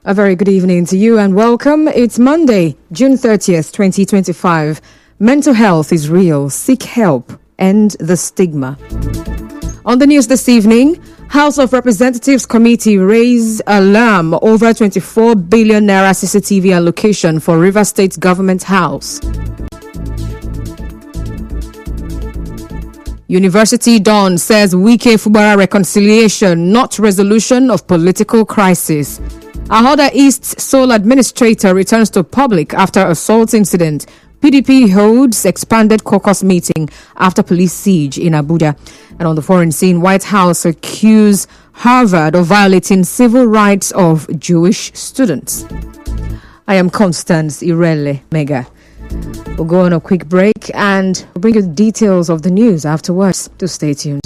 A very good evening to you and welcome. It's Monday, June 30th, 2025. Mental health is real. Seek help. End the stigma. On the news this evening, House of Representatives Committee raised alarm over 24 billion naira CCTV allocation for Rivers State Government House. University Dawn says Wike Fubara reconciliation, not resolution of political crisis. Ahoda East sole administrator returns to public after assault incident. PDP holds expanded caucus meeting after police siege in Abuja. And on the foreign scene, White House accused Harvard of violating civil rights of Jewish students. I am Constance Irele Mega. We'll go on a quick break and we'll bring you the details of the news afterwards. So stay tuned.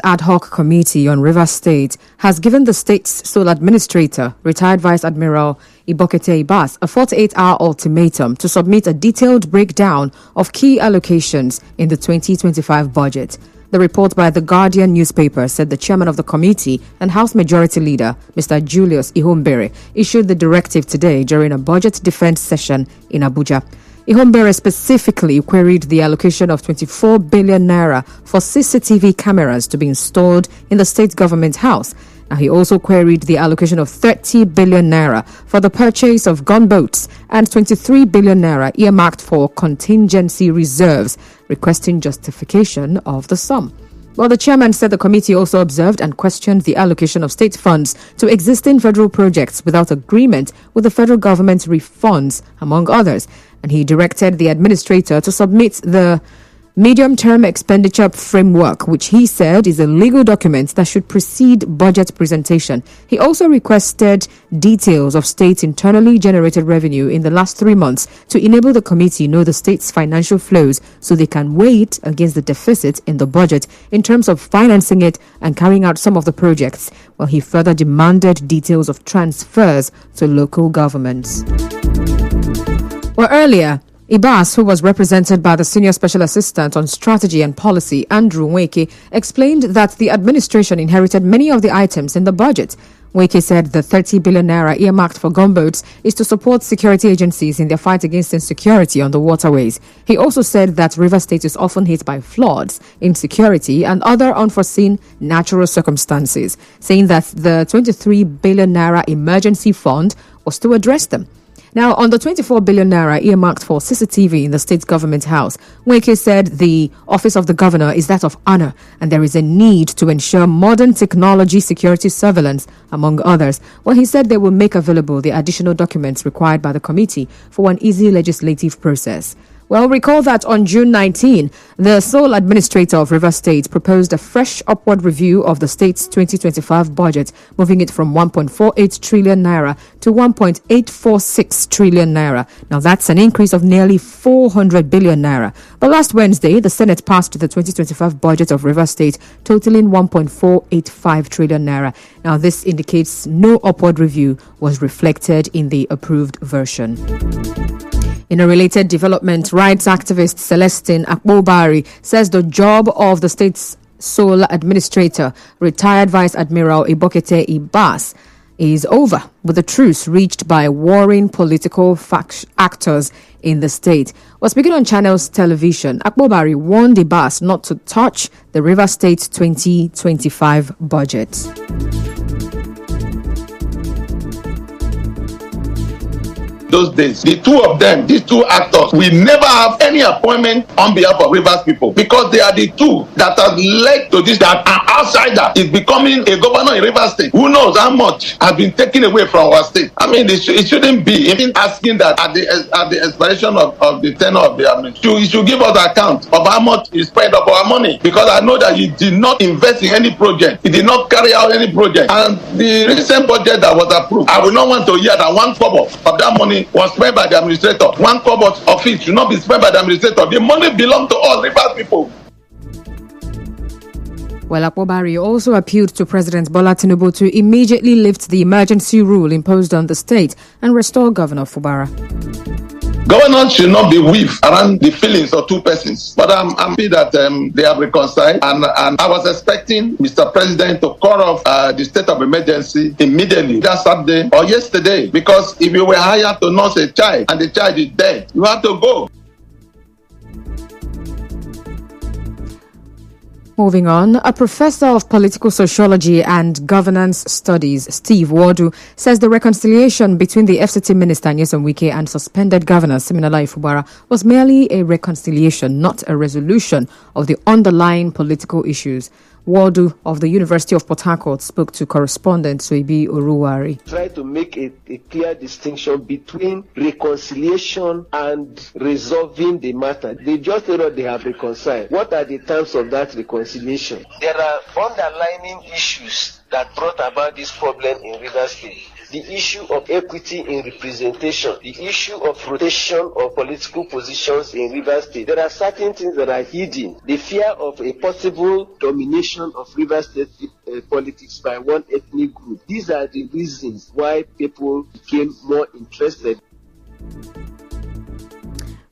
Ad hoc committee on Rivers State has given the state's sole administrator, retired Vice Admiral Ibokete Ibas, a 48-hour ultimatum to submit a detailed breakdown of key allocations in the 2025 budget. The report by the Guardian newspaper said the chairman of the committee and House Majority Leader, Mr. Julius Ihombere, issued the directive today during a budget defense session in Abuja. Ihombere specifically queried the allocation of 24 billion naira for CCTV cameras to be installed in the state government house. Now, he also queried the allocation of 30 billion naira for the purchase of gunboats and 23 billion naira earmarked for contingency reserves, requesting justification of the sum. Well, the chairman said the committee also observed and questioned the allocation of state funds to existing federal projects without agreement with the federal government's refunds, among others. And he directed the administrator to submit the medium-term expenditure framework, which he said is a legal document that should precede budget presentation. He also requested details of state internally generated revenue in the last 3 months to enable the committee know the state's financial flows so they can weigh it against the deficit in the budget in terms of financing it and carrying out some of the projects. Well, he further demanded details of transfers to local governments. Well, earlier, Ibas, who was represented by the Senior Special Assistant on Strategy and Policy, Andrew Nweke, explained that the administration inherited many of the items in the budget. Nweke said the 30 billion naira earmarked for gunboats is to support security agencies in their fight against insecurity on the waterways. He also said that Rivers State is often hit by floods, insecurity, and other unforeseen natural circumstances, saying that the 23 billion naira emergency fund was to address them. Now, on the 24 billion naira earmarked for CCTV in the state government house, Nweke said the office of the governor is that of honor and there is a need to ensure modern technology security surveillance, among others. Well, he said they will make available the additional documents required by the committee for an easy legislative process. Well, recall that on June 19, the sole administrator of Rivers State proposed a fresh upward review of the state's 2025 budget, moving it from 1.48 trillion naira to 1.846 trillion naira. Now, that's an increase of nearly 400 billion naira. But last Wednesday, the Senate passed the 2025 budget of Rivers State, totaling 1.485 trillion naira. Now, this indicates no upward review was reflected in the approved version. In a related development, rights activist Celestine Akpobari says the job of the state's sole administrator, retired Vice Admiral Ibokete Ibas, is over with the truce reached by warring political actors in the state. While speaking on Channels Television, Akpobari warned Ibas not to touch the Rivers State 2025 budget. Those days, the two of them, these two actors, will never have any appointment on behalf of Rivers people, because they are the two that have led to this, that an outsider is becoming a governor in Rivers State. Who knows how much has been taken away from our state? I mean, it shouldn't be even asking that at the expiration of the tenure of the administration. You should give us account of how much is spent of our money, because I know that you did not invest in any project. You did not carry out any project. And the recent budget that was approved, I will not want to hear that one kobo of that money was spent by the administrator. One kobo of it should not be spent by the administrator. The money belongs to all Rivers people. Well, Akpobari also appealed to President Bola Tinubu to immediately lift the emergency rule imposed on the state and restore Governor Fubara. Governors should not be weaved around the feelings of two persons. But I'm happy that they have reconciled. And I was expecting Mr. President to call off the state of emergency immediately, that Saturday or yesterday. Because if you were hired to nurse a child and the child is dead, you have to go. Moving on, a professor of political sociology and governance studies, Steve Wardu, says the reconciliation between the FCT minister Nyesom Wike and suspended governor Siminalayi Fubara was merely a reconciliation, not a resolution of the underlying political issues. Wardu of the University of Port Harcourt spoke to correspondent Soibi Oruwari. Try to make a clear distinction between reconciliation and resolving the matter. They just said that they have reconciled. What are the terms of that reconciliation? There are underlying issues that brought about this problem in Rivers State. The issue of equity in representation, the issue of rotation of political positions in Rivers State. There are certain things that are hidden. The fear of a possible domination of Rivers State politics by one ethnic group. These are the reasons why people became more interested.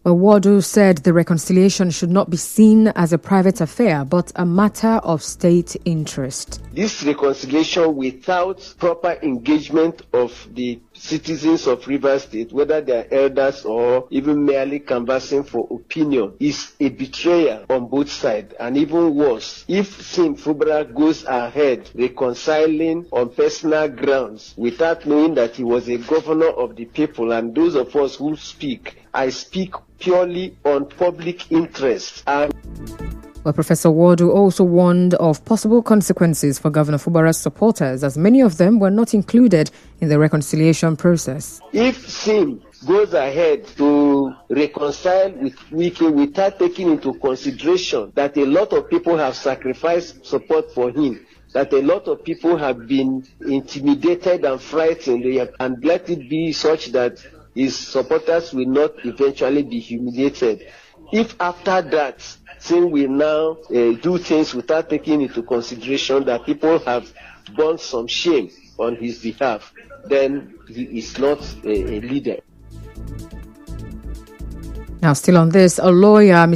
Well, Wardu said the reconciliation should not be seen as a private affair, but a matter of state interest. This reconciliation without proper engagement of the citizens of Rivers State, whether they are elders or even merely canvassing for opinion, is a betrayal on both sides. And even worse, if Sim Fubara goes ahead reconciling on personal grounds without knowing that he was a governor of the people, and those of us who speak, I speak purely on public interest. Well, Professor Wardu also warned of possible consequences for Governor Fubara's supporters, as many of them were not included in the reconciliation process. If Sim goes ahead to reconcile with Wike without taking into consideration that a lot of people have sacrificed support for him, that a lot of people have been intimidated and frightened, and let it be such that his supporters will not eventually be humiliated. If after that, Sim will now do things without taking into consideration that people have borne some shame on his behalf, then he is not a leader. Now, still on this, a lawyer, a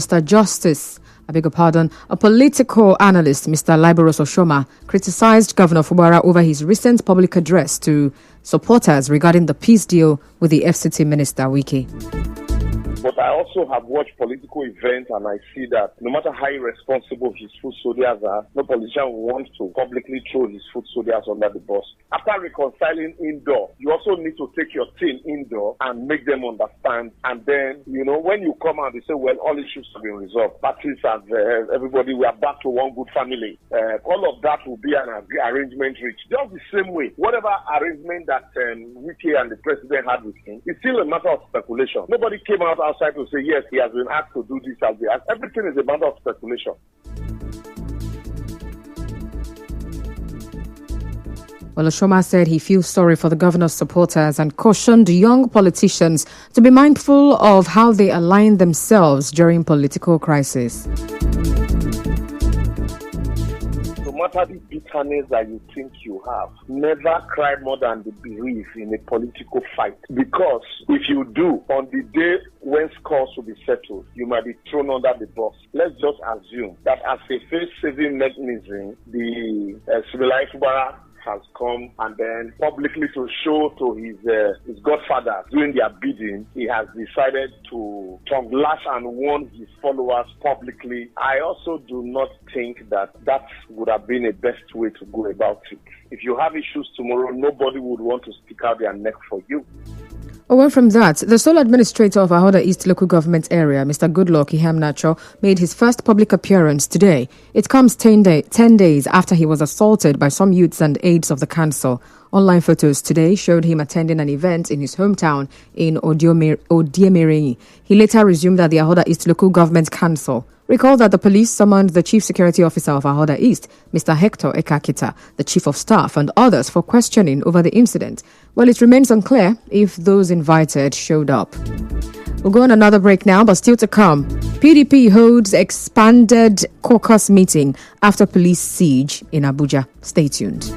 political analyst, Mr. Liberos Oshoma, criticized Governor Fubara over his recent public address to supporters regarding the peace deal with the FCT minister, Wike. But I also have watched political events, and I see that no matter how irresponsible his foot soldiers are, no politician wants to publicly throw his foot soldiers under the bus. After reconciling indoor, you also need to take your team indoor and make them understand. And then, when you come out, they say, well, all issues have been resolved. Parties have, everybody, we are back to one good family. All of that will be an arrangement reached. Just the same way, whatever arrangement that Wike and the president had with him, it's still a matter of speculation. Nobody came out outside to say, yes, he has been asked to do this, everything is a matter of speculation. Well, Oshoma said he feels sorry for the governor's supporters and cautioned young politicians to be mindful of how they align themselves during political crisis. No matter the bitterness that you think you have, never cry more than the bereaved in a political fight. Because if you do, on the day when scores will be settled, you might be thrown under the bus. Let's just assume that as a face-saving mechanism, the Sibilai Fubara has come and then publicly to show to his godfather doing their bidding, he has decided to tongue lash and warn his followers publicly. I also do not think that would have been a best way to go about it. If you have issues tomorrow, nobody would want to stick out their neck for you. Away from that, the sole administrator of Ahoda East local government area, Mr. Goodluck Iheanacho, made his first public appearance today. It comes 10 days after he was assaulted by some youths and aides of the council. Online photos today showed him attending an event in his hometown in Odiemere. He later resumed at the Ahoda East local government council. Recall that the police summoned the Chief Security Officer of Ahoda East, Mr. Hector Ekakita, the Chief of Staff, and others for questioning over the incident. Well, it remains unclear if those invited showed up. We'll go on another break now, but still to come. PDP holds expanded caucus meeting after police siege in Abuja. Stay tuned.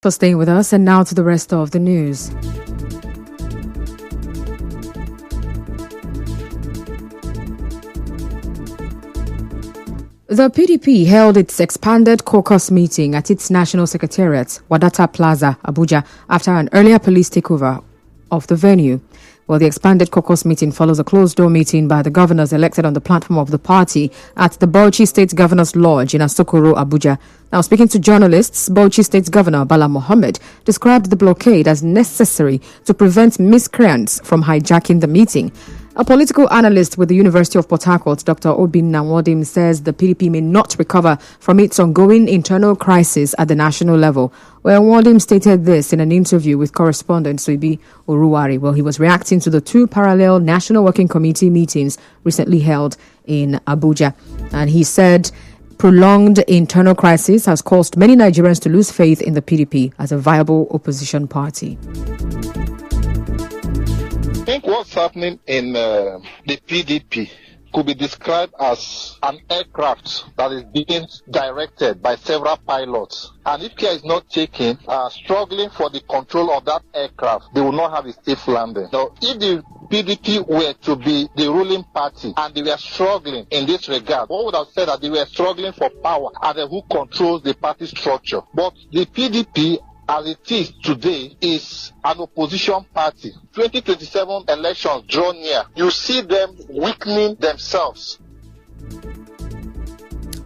For staying with us, and now to the rest of the news. The PDP held its expanded caucus meeting at its national secretariat, Wadata Plaza, Abuja, after an earlier police takeover of the venue. Well, the expanded caucus meeting follows a closed-door meeting by the governors elected on the platform of the party at the Bauchi State Governor's Lodge in Asokoro, Abuja. Now, speaking to journalists, Bauchi State Governor Bala Mohammed described the blockade as necessary to prevent miscreants from hijacking the meeting. A political analyst with the University of Port Harcourt, Dr. Obin Nwadim, says the PDP may not recover from its ongoing internal crisis at the national level. Well, Nwadim stated this in an interview with correspondent Suibi Oruwari. Well, he was reacting to the two parallel National Working Committee meetings recently held in Abuja. And he said prolonged internal crisis has caused many Nigerians to lose faith in the PDP as a viable opposition party. I think what's happening in the PDP could be described as an aircraft that is being directed by several pilots. And if care is not taken, struggling for the control of that aircraft, they will not have a safe landing. Now, if the PDP were to be the ruling party and they were struggling in this regard, one would have said that they were struggling for power and who controls the party structure. But the PDP, as it is today, is an opposition party. 2027 elections draw near. You see them weakening themselves.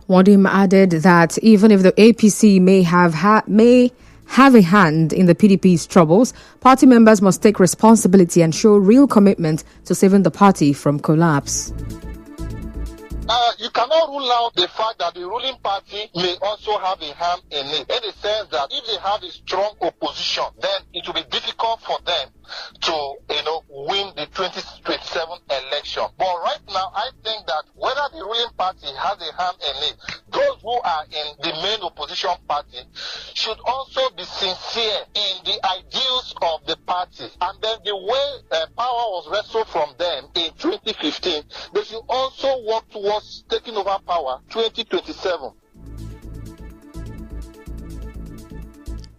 Wadim added that even if the APC may have a hand in the PDP's troubles, party members must take responsibility and show real commitment to saving the party from collapse. You cannot rule out the fact that the ruling party may also have a hand in it, in the sense that if they have a strong opposition, then it will be difficult for them to, win the 2027 election. But right now, I think that whether the ruling party has a hand in it, those who are in the main opposition party should also be sincere in the ideals of the party. And then the way power was wrestled from them in 2015, they should also work towards taking over power 2027.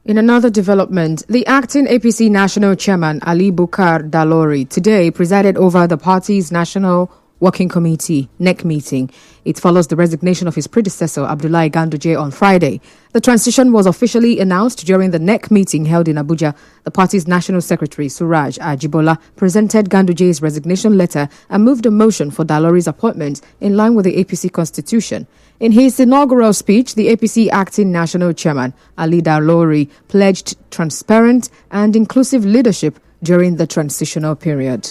In another development, the acting APC National Chairman Ali Bukar Dalori today presided over the party's National Working Committee NEC meeting. It follows the resignation of his predecessor Abdullahi Ganduje on Friday. The transition was officially announced during the NEC meeting held in Abuja. The party's National Secretary Suraj Ajibola presented Ganduje's resignation letter and moved a motion for Dalori's appointment in line with the APC constitution. In his inaugural speech, the APC acting national chairman Ali Dalori pledged transparent and inclusive leadership during the transitional period.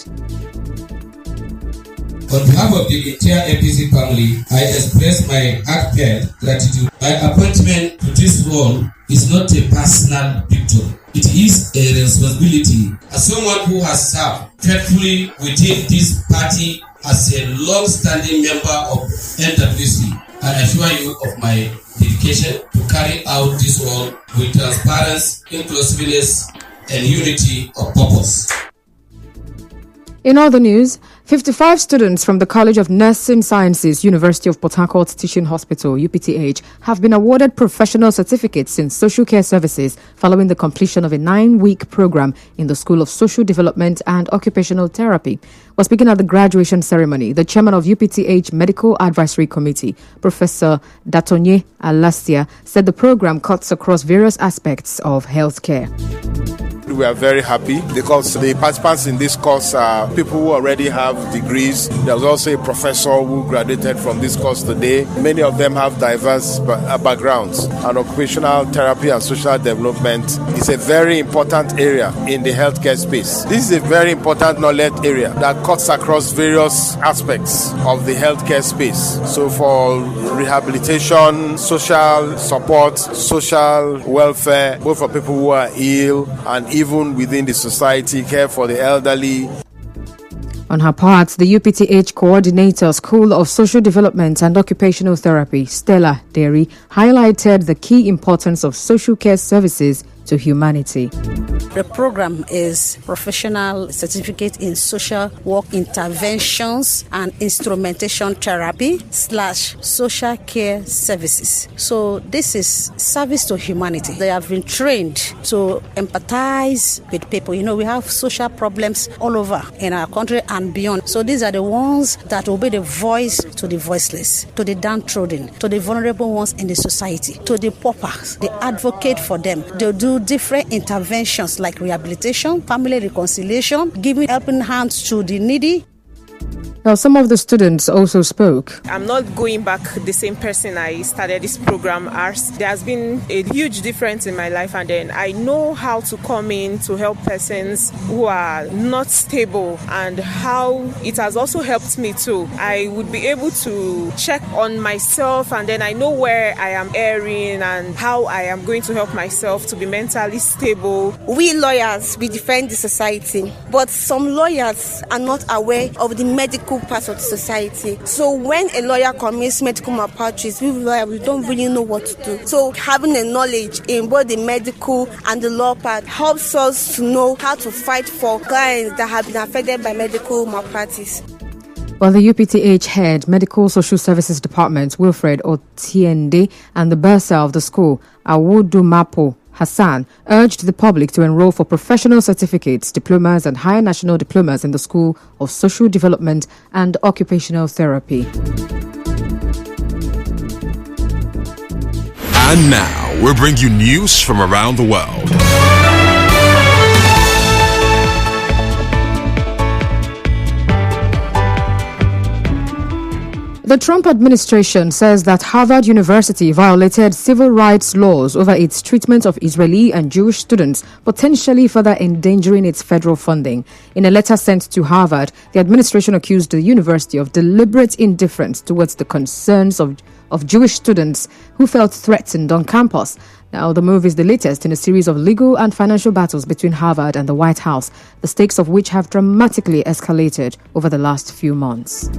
On behalf of the entire APC family, I express my heartfelt gratitude. My appointment to this role is not a personal victory. It is a responsibility. As someone who has served faithfully within this party as a long-standing member of NWC, I assure you of my dedication to carry out this role with transparency, inclusiveness, and unity of purpose. In other news, 55 students from the College of Nursing Sciences, University of Port Harcourt Teaching Hospital, UPTH, have been awarded professional certificates in social care services following the completion of a 9-week program in the School of Social Development and Occupational Therapy. While speaking at the graduation ceremony, the chairman of UPTH Medical Advisory Committee, Professor Datonye Alastia, said the program cuts across various aspects of healthcare. We are very happy because the participants in this course are people who already have degrees. There's also a professor who graduated from this course today. Many of them have diverse backgrounds, and occupational therapy and social development is a very important area in the healthcare space. This is a very important knowledge area that cuts across various aspects of the healthcare space. So for rehabilitation, social support, social welfare, both for people who are ill and even within the society, care for the elderly. On her part, the UPTH Coordinator, School of Social Development and Occupational Therapy, Stella Derry, highlighted the key importance of social care services to humanity. The program is Professional Certificate in Social Work Interventions and Instrumentation Therapy / Social Care Services. So this is service to humanity. They have been trained to empathize with people. We have social problems all over in our country and beyond. So these are the ones that will be the voice to the voiceless, to the downtrodden, to the vulnerable ones in the society, to the paupers. They advocate for them. They'll do different interventions like rehabilitation, family reconciliation, giving helping hands to the needy. Now, some of the students also spoke. I'm not going back the same person I started this program as. There has been a huge difference in my life, and then I know how to come in to help persons who are not stable, and how it has also helped me too. I would be able to check on myself, and then I know where I am erring and how I am going to help myself to be mentally stable. We lawyers, we defend the society, but some lawyers are not aware of the medical part of the society. So when a lawyer commits medical malpractice, we lawyers, we don't really know what to do. So having a knowledge in both the medical and the law part helps us to know how to fight for clients that have been affected by medical malpractice. Well, the UPTH head, Medical Social Services Department, Wilfred Otiende, and the bursar of the school, Awudumapo Hassan, urged the public to enroll for professional certificates, diplomas and higher national diplomas in the School of Social Development and Occupational Therapy. And now, we'll bring you news from around the world. The Trump administration says that Harvard University violated civil rights laws over its treatment of Israeli and Jewish students, potentially further endangering its federal funding. In a letter sent to Harvard, the administration accused the university of deliberate indifference towards the concerns of Jewish students who felt threatened on campus. Now, the move is the latest in a series of legal and financial battles between Harvard and the White House, the stakes of which have dramatically escalated over the last few months.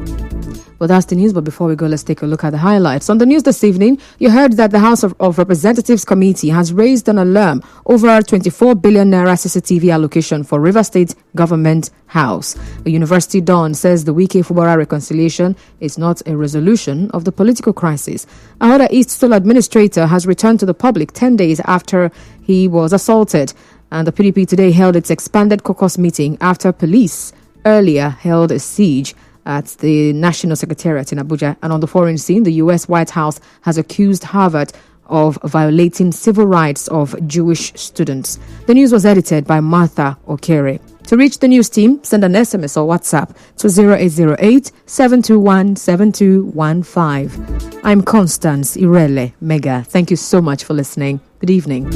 Well, that's the news, but before we go, let's take a look at the highlights. On the news this evening, you heard that the House of Representatives Committee has raised an alarm over 24 billion naira CCTV allocation for River State Government House. The University Dawn says the Wike Fubara reconciliation is not a resolution of the political crisis. Ahoda East Sole administrator has returned to the public 10 days after he was assaulted. And the PDP today held its expanded caucus meeting after police earlier held a siege at the National Secretariat in Abuja. And on the foreign scene, the U.S. White House has accused Harvard of violating civil rights of Jewish students. The news was edited by Martha Okere. To reach the news team, send an SMS or WhatsApp to 0808-721-7215. I'm Constance Irele Mega. Thank you so much for listening. Good evening.